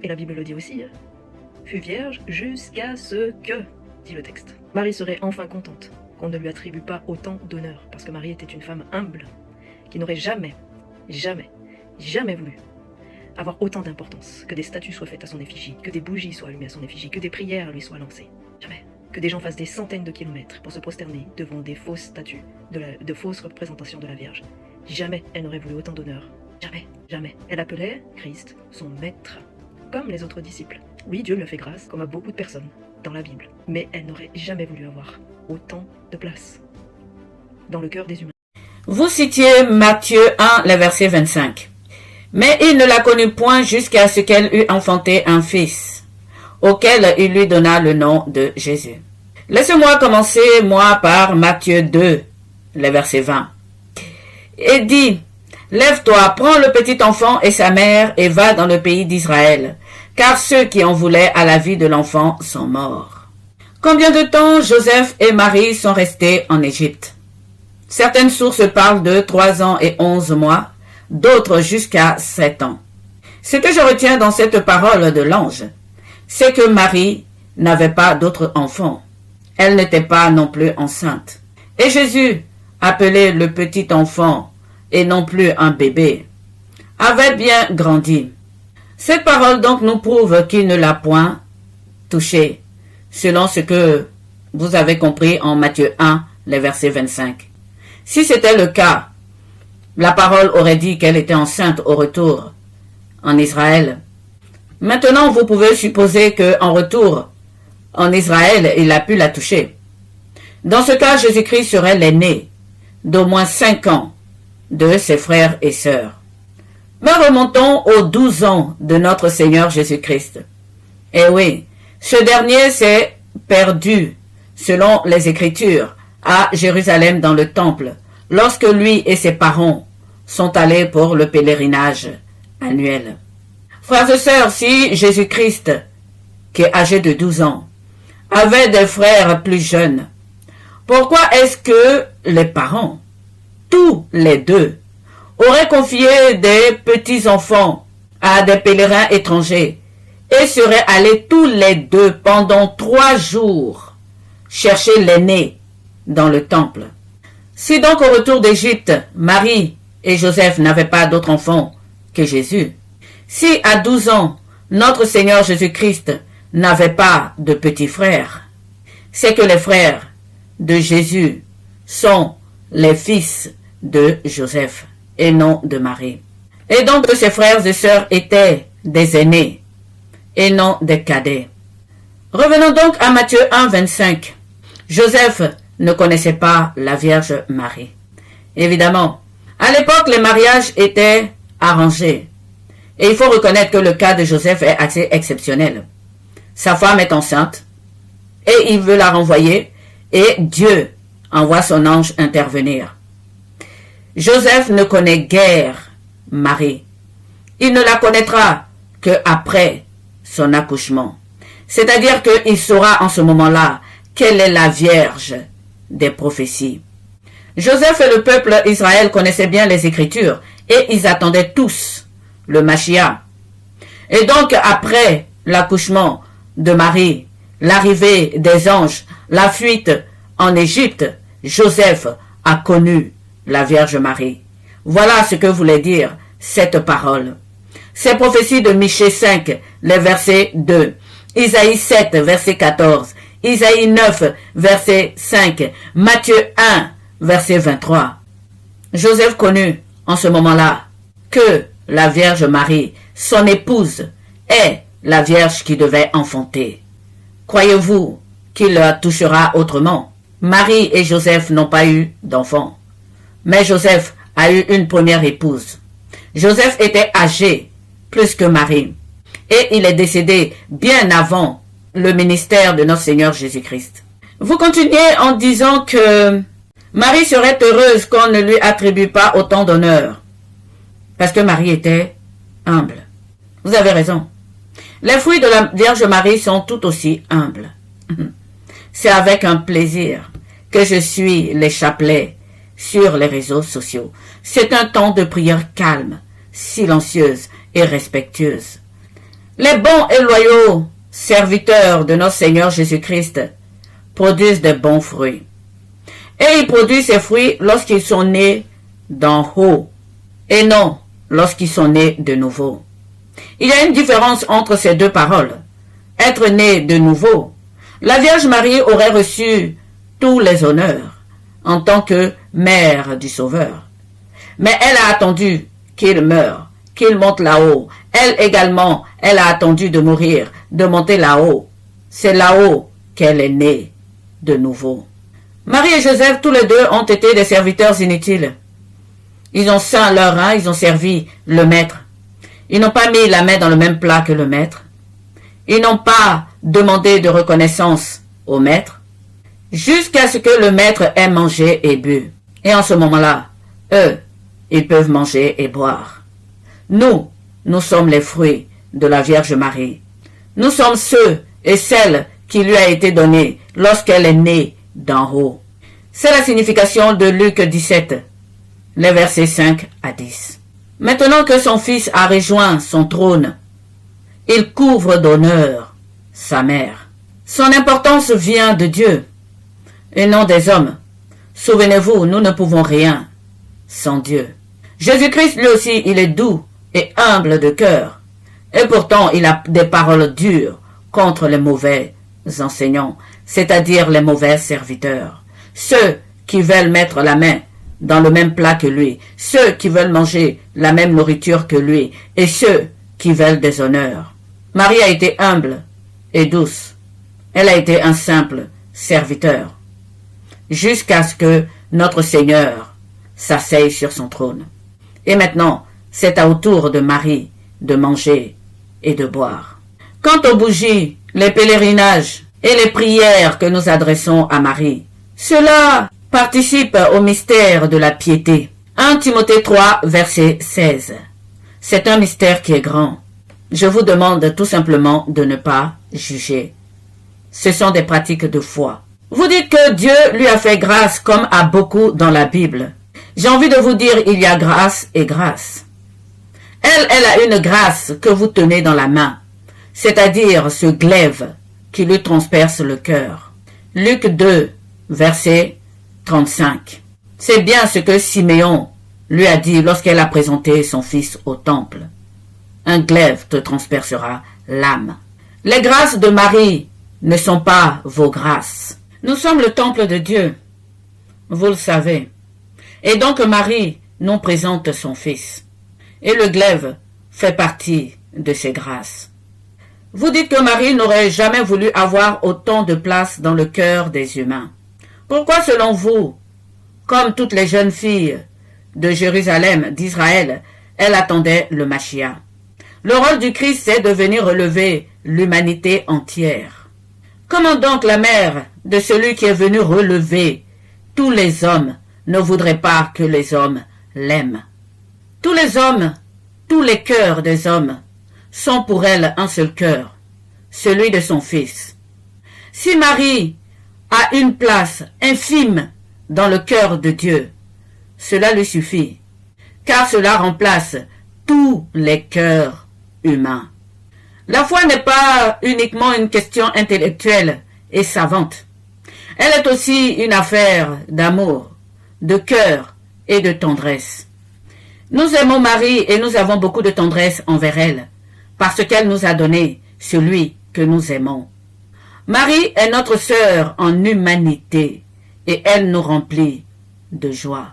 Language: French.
et la Bible le dit aussi, fut vierge jusqu'à ce que, dit le texte. Marie serait enfin contente qu'on ne lui attribue pas autant d'honneur, parce que Marie était une femme humble, qui n'aurait jamais voulu avoir autant d'importance, que des statues soient faites à son effigie, que des bougies soient allumées à son effigie, que des prières lui soient lancées. Jamais. Que des gens fassent des centaines de kilomètres pour se prosterner devant des fausses statues, de fausses représentations de la Vierge. Jamais elle n'aurait voulu autant d'honneur. Jamais, jamais. Elle appelait Christ son maître, comme les autres disciples. Oui, Dieu lui a fait grâce, comme à beaucoup de personnes dans la Bible. Mais elle n'aurait jamais voulu avoir autant de place dans le cœur des humains. Vous citiez Matthieu 1, le verset 25. Mais il ne la connut point jusqu'à ce qu'elle eût enfanté un fils, auquel il lui donna le nom de Jésus. Laissez-moi commencer, moi, par Matthieu 2, le verset 20. Et dit, lève-toi, prends le petit enfant et sa mère et va dans le pays d'Israël, car ceux qui en voulaient à la vie de l'enfant sont morts. Combien de temps Joseph et Marie sont restés en Égypte? Certaines sources parlent de 3 ans et 11 mois, d'autres jusqu'à 7 ans. Ce que je retiens dans cette parole de l'ange, c'est que Marie n'avait pas d'autres enfants. Elle n'était pas non plus enceinte. Et Jésus, appelé le petit enfant et non plus un bébé, avait bien grandi. Cette parole donc nous prouve qu'il ne l'a point touché, selon ce que vous avez compris en Matthieu 1, le verset 25. Si c'était le cas, la parole aurait dit qu'elle était enceinte au retour en Israël. Maintenant, vous pouvez supposer qu'en retour en Israël, il a pu la toucher. Dans ce cas, Jésus-Christ serait l'aîné d'au moins 5 ans de ses frères et sœurs. Mais remontons aux 12 ans de notre Seigneur Jésus-Christ. Eh oui, ce dernier s'est perdu, selon les Écritures, à Jérusalem dans le temple, lorsque lui et ses parents sont allés pour le pèlerinage annuel. Frères et sœurs, si Jésus-Christ, qui est âgé de 12 ans, avait des frères plus jeunes, pourquoi est-ce que les parents, tous les deux, auraient confié des petits-enfants à des pèlerins étrangers et seraient allés tous les deux pendant 3 jours chercher l'aîné dans le temple? Si donc au retour d'Égypte, Marie et Joseph n'avaient pas d'autre enfant que Jésus, si à 12 ans, notre Seigneur Jésus-Christ n'avait pas de petits frères, c'est que les frères de Jésus sont les fils de Joseph et non de Marie. Et donc que ses frères et sœurs étaient des aînés et non des cadets. Revenons donc à Matthieu 1, 25. Joseph ne connaissait pas la Vierge Marie. Évidemment, à l'époque, les mariages étaient arrangés. Et il faut reconnaître que le cas de Joseph est assez exceptionnel. Sa femme est enceinte et il veut la renvoyer et Dieu envoie son ange intervenir. Joseph ne connaît guère Marie. Il ne la connaîtra qu'après son accouchement. C'est-à-dire qu'il saura en ce moment-là quelle est la Vierge des prophéties. Joseph et le peuple Israël connaissaient bien les Écritures et ils attendaient tous le Mashiach. Et donc après l'accouchement de Marie, l'arrivée des anges, la fuite en Égypte, Joseph a connu la Vierge Marie. Voilà ce que voulait dire cette parole. Ces prophéties de Michée 5, les versets 2, Isaïe 7, verset 14, Isaïe 9, verset 5, Matthieu 1, verset 23. Joseph connut en ce moment-là que la Vierge Marie, son épouse, est la Vierge qui devait enfanter. Croyez-vous qu'il la touchera autrement? Marie et Joseph n'ont pas eu d'enfant. Mais Joseph a eu une première épouse. Joseph était âgé, plus que Marie. Et il est décédé bien avant le ministère de notre Seigneur Jésus-Christ. Vous continuez en disant que Marie serait heureuse qu'on ne lui attribue pas autant d'honneur. Parce que Marie était humble. Vous avez raison. Les fruits de la Vierge Marie sont tout aussi humbles. C'est avec un plaisir que je suis les chapelets sur les réseaux sociaux. C'est un temps de prière calme, silencieuse et respectueuse. Les bons et loyaux serviteurs de notre Seigneur Jésus-Christ produisent de bons fruits. Et ils produisent ces fruits lorsqu'ils sont nés d'en haut et non lorsqu'ils sont nés de nouveau. Il y a une différence entre ces deux paroles. Être né de nouveau. La Vierge Marie aurait reçu tous les honneurs en tant que mère du Sauveur. Mais elle a attendu qu'il meure, qu'il monte là-haut. Elle également, elle a attendu de mourir, de monter là-haut. C'est là-haut qu'elle est née de nouveau. Marie et Joseph, tous les deux, ont été des serviteurs inutiles. Ils ont ceint leur rein, ils ont servi le maître. Ils n'ont pas mis la main dans le même plat que le maître. Ils n'ont pas demandé de reconnaissance au maître, jusqu'à ce que le maître ait mangé et bu. Et en ce moment-là, eux, ils peuvent manger et boire. Nous sommes les fruits de la Vierge Marie. Nous sommes ceux et celles qui lui a été donnés lorsqu'elle est née d'en haut. C'est la signification de Luc 17, les versets 5 à 10. Maintenant que son fils a rejoint son trône, il couvre d'honneur sa mère. Son importance vient de Dieu et non des hommes. Souvenez-vous, nous ne pouvons rien sans Dieu. Jésus-Christ, lui aussi, il est doux et humble de cœur. Et pourtant, il a des paroles dures contre les mauvais enseignants, c'est-à-dire les mauvais serviteurs. Ceux qui veulent mettre la main dans le même plat que lui, ceux qui veulent manger la même nourriture que lui, et ceux qui veulent des honneurs. Marie a été humble et douce. Elle a été un simple serviteur, jusqu'à ce que notre Seigneur s'asseye sur son trône. Et maintenant, c'est au tour de Marie de manger et de boire. Quant aux bougies, les pèlerinages et les prières que nous adressons à Marie, cela participe au mystère de la piété. 1 Timothée 3, verset 16. C'est un mystère qui est grand. Je vous demande tout simplement de ne pas juger. Ce sont des pratiques de foi. Vous dites que Dieu lui a fait grâce comme à beaucoup dans la Bible. J'ai envie de vous dire, il y a grâce et grâce. Elle a une grâce que vous tenez dans la main, c'est-à-dire ce glaive qui lui transperce le cœur. Luc 2, verset 35. C'est bien ce que Siméon lui a dit lorsqu'elle a présenté son fils au temple. Un glaive te transpercera l'âme. Les grâces de Marie ne sont pas vos grâces. Nous sommes le temple de Dieu, vous le savez. Et donc Marie nous présente son fils. Et le glaive fait partie de ses grâces. Vous dites que Marie n'aurait jamais voulu avoir autant de place dans le cœur des humains. Pourquoi, selon vous, comme toutes les jeunes filles de Jérusalem, d'Israël, elle attendait le Machia? Le rôle du Christ, c'est de venir relever l'humanité entière. Comment donc la mère de celui qui est venu relever tous les hommes ne voudrait pas que les hommes l'aiment? Tous les hommes, tous les cœurs des hommes sont pour elle un seul cœur, celui de son Fils. Si Marie a une place infime dans le cœur de Dieu, cela lui suffit, car cela remplace tous les cœurs humains. La foi n'est pas uniquement une question intellectuelle et savante. Elle est aussi une affaire d'amour, de cœur et de tendresse. Nous aimons Marie et nous avons beaucoup de tendresse envers elle, parce qu'elle nous a donné celui que nous aimons. Marie est notre sœur en humanité et elle nous remplit de joie.